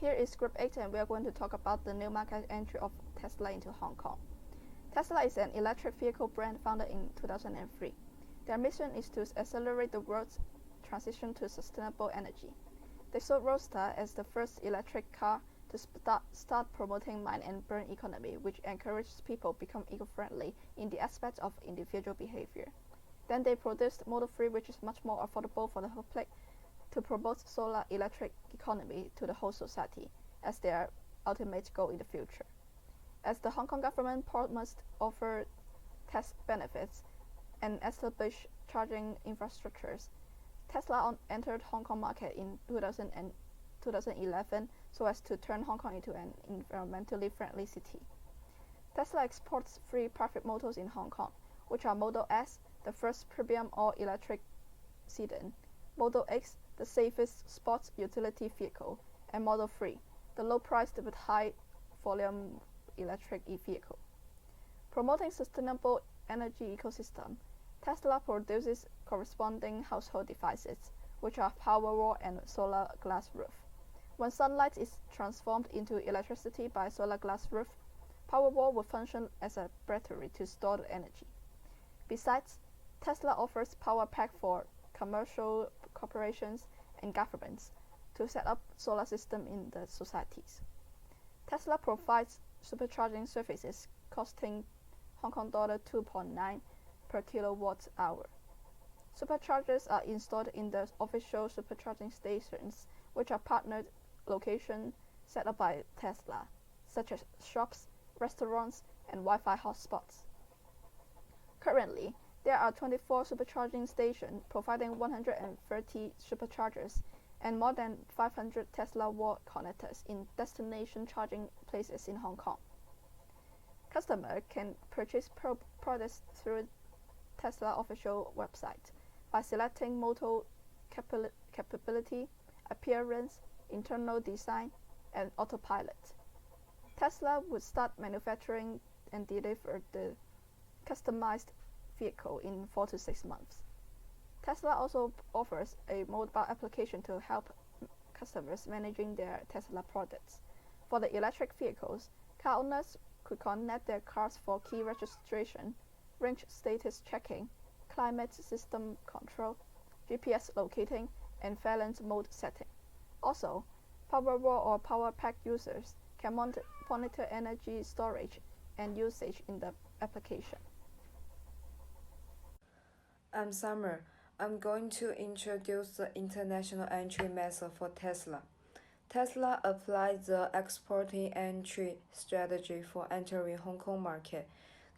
Here is Group 8 and we are going to talk about the new market entry of Tesla into Hong Kong. Tesla is an electric vehicle brand founded in 2003. Their mission is to accelerate the world's transition to sustainable energy. They sold Roadster as the first electric car to start promoting mind and burn economy, which encourages people to become eco-friendly in the aspects of individual behavior. Then they produced Model 3, which is much more affordable for the public, to promote solar electric economy to the whole society as their ultimate goal in the future. As the Hong Kong government promised offer tax benefits and establish charging infrastructures, Tesla entered Hong Kong market in 2011 so as to turn Hong Kong into an environmentally friendly city. Tesla exports 3 private models in Hong Kong, which are Model S, the first premium all-electric sedan, Model X, the safest sports utility vehicle, and Model 3, the low-priced but high-volume electric e-vehicle. Promoting sustainable energy ecosystem, Tesla produces corresponding household devices, which are Powerwall and solar glass roof. When sunlight is transformed into electricity by solar glass roof, Powerwall will function as a battery to store the energy. Besides, Tesla offers power pack for commercial corporations and governments to set up solar system in the societies. Tesla provides supercharging services costing Hong Kong dollar 2.9 per kilowatt hour. Superchargers are installed in the official supercharging stations, which are partnered locations set up by Tesla, such as shops, restaurants, and Wi-Fi hotspots. Currently, there are 24 supercharging stations providing 130 superchargers and more than 500 Tesla wall connectors in destination charging places in Hong Kong. Customers can purchase products through Tesla official website by selecting motor capability, appearance, internal design, and autopilot. Tesla would start manufacturing and deliver the customized vehicle in 4 to 6 months. Tesla also offers a mobile application to help customers managing their Tesla products. For the electric vehicles, car owners could connect their cars for key registration, range status checking, climate system control, GPS locating, and balance mode setting. Also, Powerwall or Power Pack users can monitor energy storage and usage in the application. I'm Summer. I'm going to introduce the international entry method for Tesla. Tesla applied the exporting entry strategy for entering Hong Kong market.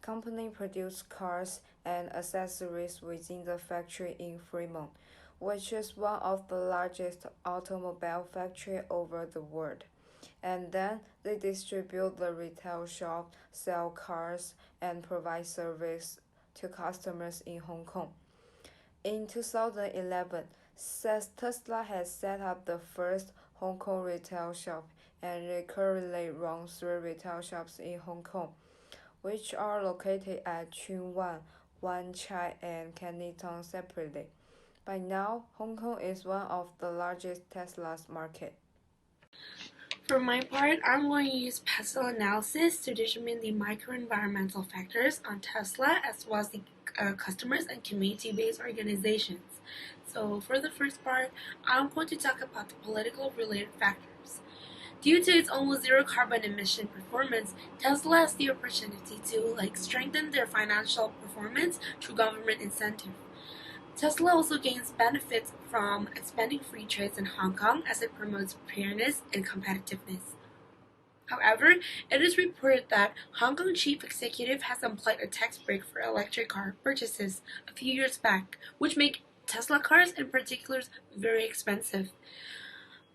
Company produced cars and accessories within the factory in Fremont, which is one of the largest automobile factory over the world. And then they distribute the retail shop, sell cars, and provide service to customers in Hong Kong. In 2011, Tesla has set up the first Hong Kong retail shop and currently runs 3 retail shops in Hong Kong, which are located at Tsuen Wan Chai, and Canton separately. By now, Hong Kong is one of the largest Tesla's market. For my part, I'm going to use pestle analysis to determine the microenvironmental factors on Tesla as well as the customers and community-based organizations. So for the first part, I'm going to talk about the political related factors. Due to its almost zero carbon emission performance, Tesla has the opportunity to strengthen their financial performance through government incentive. Tesla also gains benefits from expanding free trades in Hong Kong as it promotes fairness and competitiveness. However, it is reported that Hong Kong chief executive has applied a tax break for electric car purchases a few years back, which make Tesla cars in particular very expensive.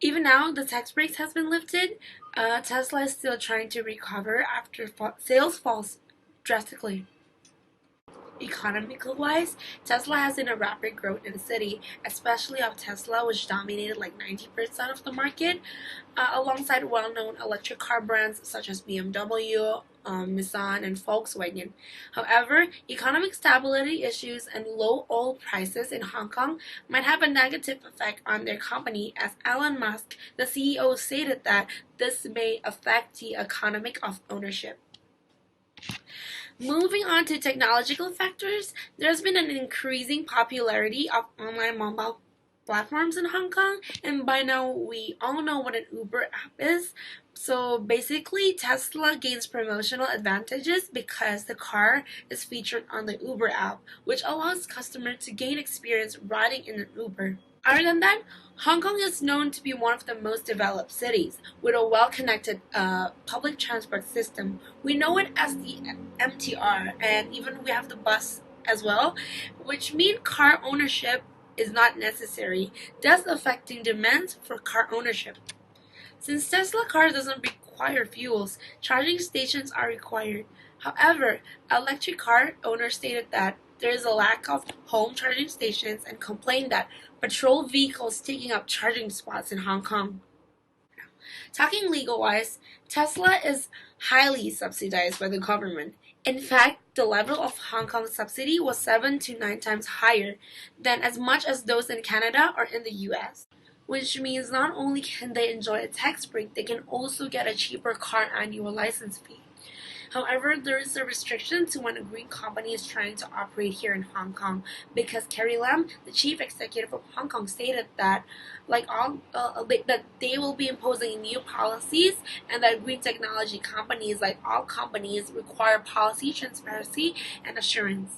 Even now, the tax break has been lifted. Tesla is still trying to recover after sales falls drastically. Economical-wise, Tesla has seen a rapid growth in the city, especially of Tesla, which dominated 90% of the market, alongside well-known electric car brands such as BMW, Nissan, and Volkswagen. However, economic stability issues and low oil prices in Hong Kong might have a negative effect on their company, as Elon Musk, the CEO, stated that this may affect the economic of ownership. Moving on to technological factors, there's been an increasing popularity of online mobile platforms in Hong Kong, and by now we all know what an Uber app is. So basically, Tesla gains promotional advantages because the car is featured on the Uber app, which allows customers to gain experience riding in an Uber. Other than that, Hong Kong is known to be one of the most developed cities with a well-connected public transport system. We know it as the MTR, and even we have the bus as well, which means car ownership is not necessary, thus affecting demands for car ownership. Since Tesla car doesn't require fuels, charging stations are required. However, electric car owners stated that there is a lack of home charging stations and complained that patrol vehicles taking up charging spots in Hong Kong. Talking legal-wise, Tesla is highly subsidized by the government. In fact, the level of Hong Kong subsidy was 7 to 9 times higher than as much as those in Canada or in the US, which means not only can they enjoy a tax break, they can also get a cheaper car annual license fee. However, there is a restriction to when a green company is trying to operate here in Hong Kong, because Carrie Lam, the chief executive of Hong Kong, stated that that they will be imposing new policies, and that green technology companies, like all companies, require policy transparency and assurance.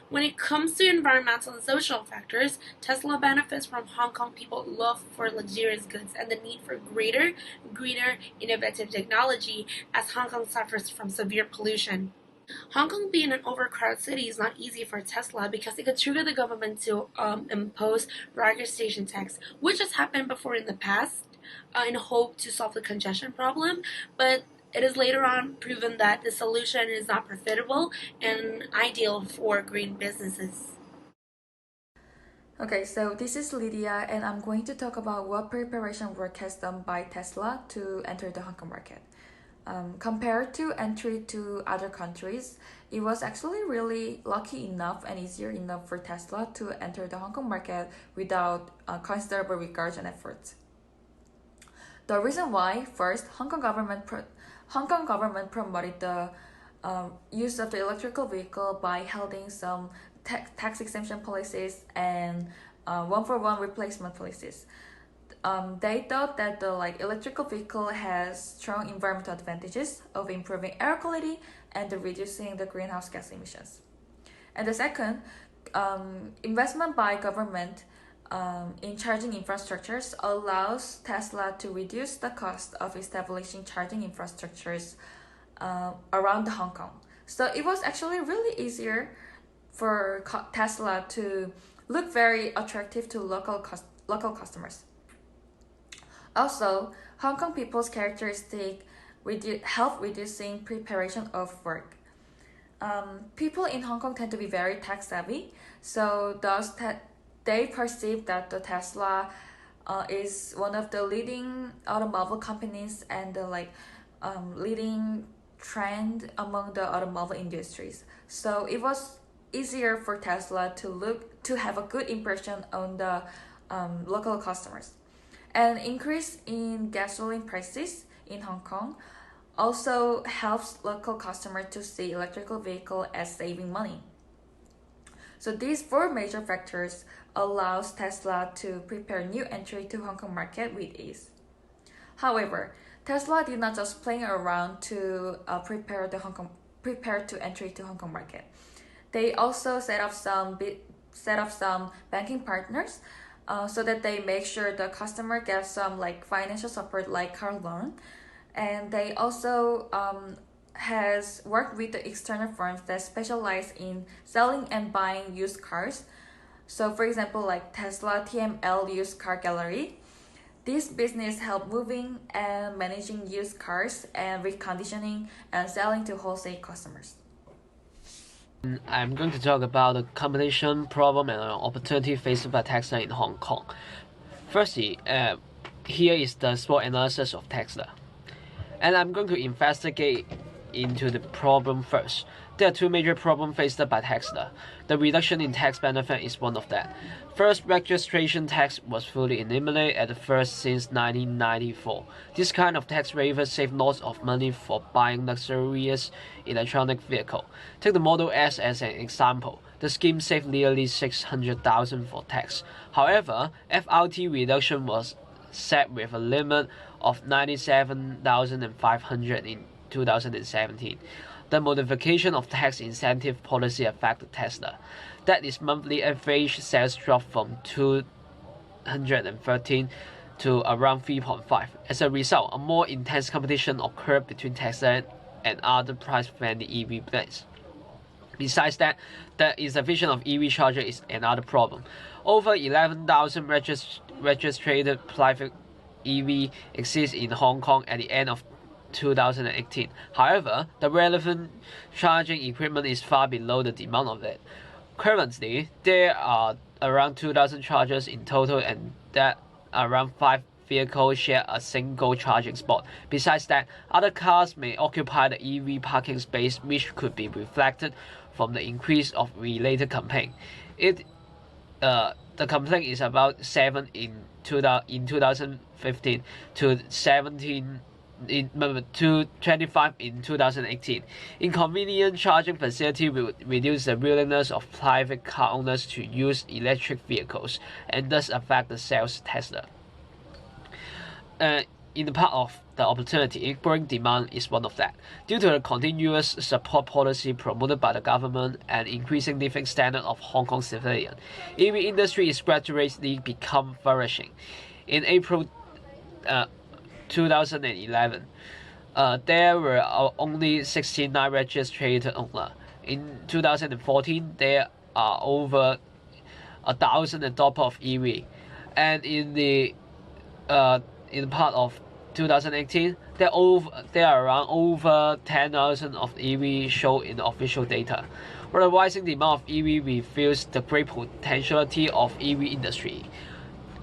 When it comes to environmental and social factors, Tesla benefits from Hong Kong people's love for luxurious goods and the need for greater, greener, innovative technology, as Hong Kong suffers from severe pollution. Hong Kong being an overcrowded city is not easy for Tesla because it could trigger the government to impose registration tax, which has happened before in the past in hope to solve the congestion problem, but it is later on proven that the solution is not profitable and ideal for green businesses. Okay, so this is Lydia, and I'm going to talk about what preparation work has done by Tesla to enter the Hong Kong market. Compared to entry to other countries, it was actually really lucky enough and easier enough for Tesla to enter the Hong Kong market without considerable regards and efforts. The reason why, first, Hong Kong government promoted the use of the electrical vehicle by holding some tax exemption policies and one-for-one replacement policies. They thought that the electrical vehicle has strong environmental advantages of improving air quality and reducing the greenhouse gas emissions. And the second, investment by government in charging infrastructures allows Tesla to reduce the cost of establishing charging infrastructures around Hong Kong. So it was actually really easier for Tesla to look very attractive to local customers. Also, Hong Kong people's characteristic help reducing preparation of work. People in Hong Kong tend to be very tech savvy, so thus they perceive that the Tesla is one of the leading automobile companies and the leading trend among the automobile industries. So it was easier for Tesla to have a good impression on the local customers. An increase in gasoline prices in Hong Kong also helps local customers to see electrical vehicle as saving money. So these four major factors allows Tesla to prepare new entry to Hong Kong market with ease. However, Tesla did not just play around to prepare to entry to Hong Kong market. They also set up some banking partners so that they make sure the customer gets some financial support like car loan, and they also has worked with the external firms that specialize in selling and buying used cars. So for example, Tesla TML Used Car Gallery. This business help moving and managing used cars and reconditioning and selling to wholesale customers. I'm going to talk about the competition problem and opportunity faced by Tesla in Hong Kong. Firstly, here is the SWOT analysis of Tesla. And I'm going to investigate into the problem first. There are two major problems faced by Tesla. The reduction in tax benefit is one of that. First, registration tax was fully eliminated at first since 1994. This kind of tax waiver saved lots of money for buying luxurious electronic vehicle. Take the Model S as an example. The scheme saved nearly $600,000 for tax. However, FRT reduction was set with a limit of $97,500 in 2017. The modification of tax incentive policy affected Tesla. That is, monthly average sales dropped from 213 to around 3.5. As a result, a more intense competition occurred between Tesla and other price-friendly EV brands. Besides that, the insufficiency of EV charger is another problem. Over 11,000 registered private EV exist in Hong Kong at the end of 2018. However, the relevant charging equipment is far below the demand of it. Currently, there are around 2,000 chargers in total, and that around 5 vehicles share a single charging spot. Besides that, other cars may occupy the EV parking space, which could be reflected from the increase of related complaint. The complaint is about 7 in 2015 to 25 in 2018. Inconvenient charging facility will reduce the willingness of private car owners to use electric vehicles and thus affect the sales of Tesla. In the part of the opportunity, growing demand is one of that. Due to the continuous support policy promoted by the government and increasing living standard of Hong Kong civilians, EV industry is gradually become flourishing. In April 2011, there were only 69 registered owners. In 2014, there are over 1,000 adopters of EV, and in the part of 2018, there are around over 10,000 of EV shown in the official data. But the rising demand of EV reveals the great potentiality of EV industry.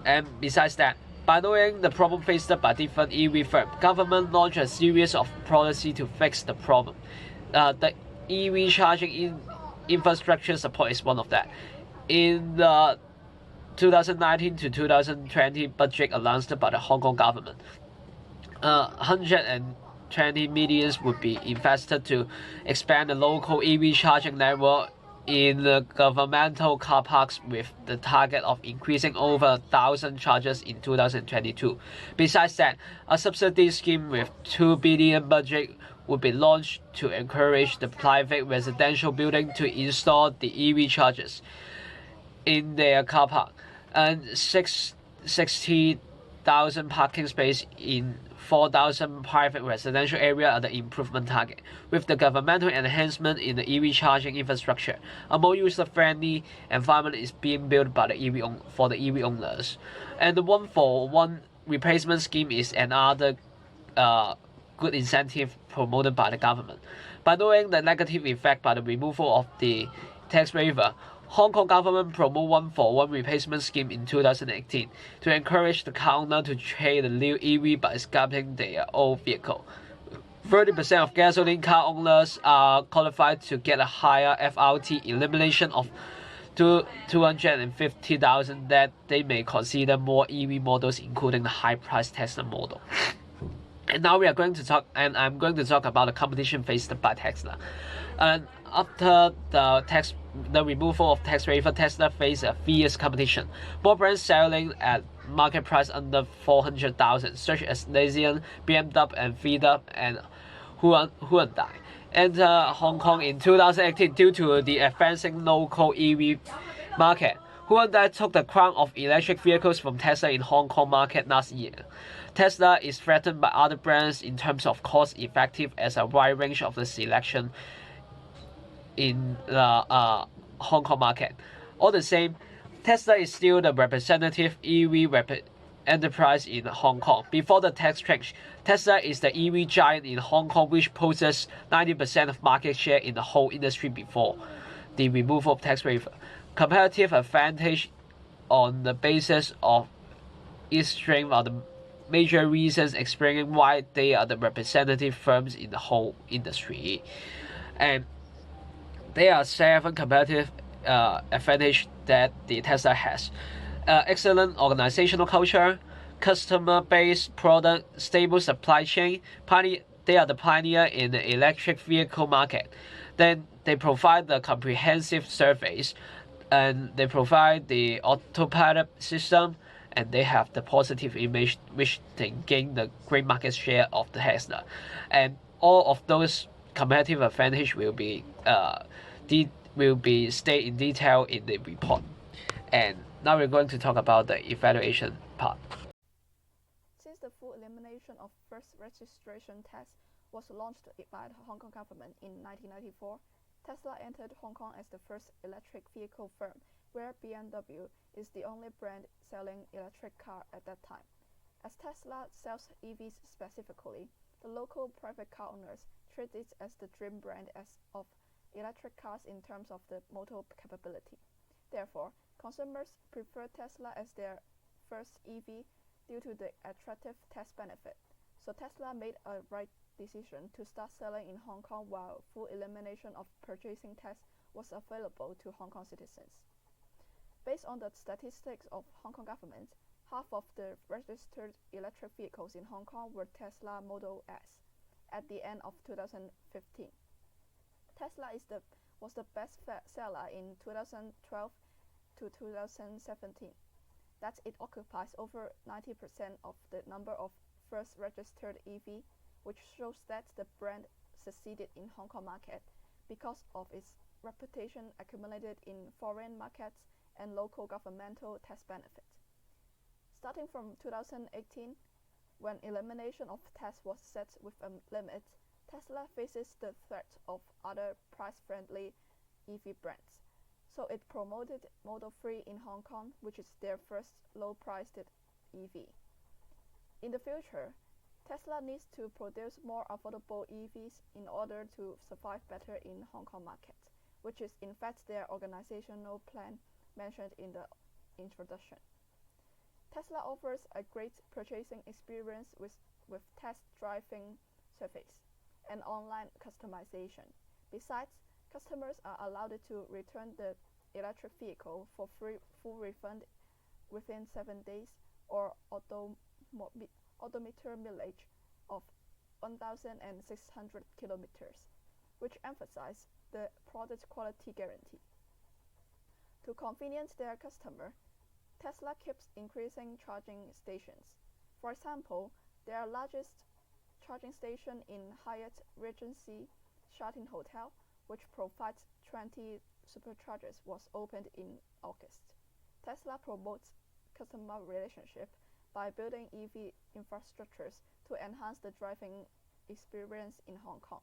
And besides that, by knowing the problem faced by different EV firms, government launched a series of policies to fix the problem. The EV charging infrastructure support is one of that. In the 2019 to 2020 budget announced by the Hong Kong government, 120 million would be invested to expand the local EV charging network in the governmental car parks, with the target of increasing over 1,000 chargers in 2022. Besides that, a subsidy scheme with 2 billion budget would be launched to encourage the private residential building to install the EV chargers in their car park, and 60,000 parking space in 4,000 private residential area are the improvement target. With the governmental enhancement in the EV charging infrastructure, a more user-friendly environment is being built by the for the EV owners. And the 1-for-1 replacement scheme is another good incentive promoted by the government. By knowing the negative effect by the removal of the tax waiver, Hong Kong government promoted 1-for-1 replacement scheme in 2018 to encourage the car owner to trade the new EV by scrapping their old vehicle. 30% of gasoline car owners are qualified to get a higher FRT elimination of 250,000 that they may consider more EV models, including the high-priced Tesla model. And now I'm going to talk about the competition faced by Tesla. And after the removal of tax waiver, Tesla faced a fierce competition. More brands selling at market price under 400,000, such as Lexion, BMW, and VW, and Hyundai, entered Hong Kong in 2018 due to the advancing local EV market. Hyundai took the crown of electric vehicles from Tesla in Hong Kong market last year. Tesla is threatened by other brands in terms of cost effective as a wide range of the selection in the Hong Kong market. All the same, Tesla is still the representative EV enterprise in Hong Kong. Before the tax change, Tesla is the EV giant in Hong Kong, which possesses 90% of market share in the whole industry before the removal of tax waiver. Competitive advantage on the basis of its strength major reasons explaining why they are the representative firms in the whole industry. And there are 7 competitive advantages that the Tesla has. Excellent organizational culture, customer-based product, stable supply chain. They are the pioneer in the electric vehicle market. Then they provide the comprehensive service, and they provide the autopilot system, and they have the positive image which they gain the great market share of the Tesla. And all of those competitive advantage will be stated in detail in the report. And now we're going to talk about the evaluation part. Since the full elimination of first registration test was launched by the Hong Kong government in 1994, Tesla entered Hong Kong as the first electric vehicle firm, where BMW is the only brand selling electric car at that time. As Tesla sells EVs specifically, the local private car owners treat it as the dream brand of electric cars in terms of the motor capability. Therefore, consumers prefer Tesla as their first EV due to the attractive test benefit. So Tesla made a right decision to start selling in Hong Kong while full elimination of purchasing tax was available to Hong Kong citizens. Based on the statistics of Hong Kong government, half of the registered electric vehicles in Hong Kong were Tesla Model S at the end of 2015. Tesla was the best seller in 2012 to 2017. That it occupies over 90% of the number of first registered EV, which shows that the brand succeeded in Hong Kong market because of its reputation accumulated in foreign markets and local governmental tax benefit. Starting from 2018, when elimination of tax was set with a limit, Tesla faces the threat of other price-friendly EV brands. So it promoted Model 3 in Hong Kong, which is their first low-priced EV. In the future, Tesla needs to produce more affordable EVs in order to survive better in Hong Kong market, which is in fact their organizational plan mentioned in the introduction. Tesla offers a great purchasing experience with test driving service and online customization. Besides, customers are allowed to return the electric vehicle for full refund within 7 days or odometer mileage of 1,600 kilometers, which emphasize the product quality guarantee. To convenience their customer, Tesla keeps increasing charging stations. For example, their largest charging station in Hyatt Regency Sheraton Hotel, which provides 20 superchargers, was opened in August. Tesla promotes customer relationship by building EV infrastructures to enhance the driving experience in Hong Kong.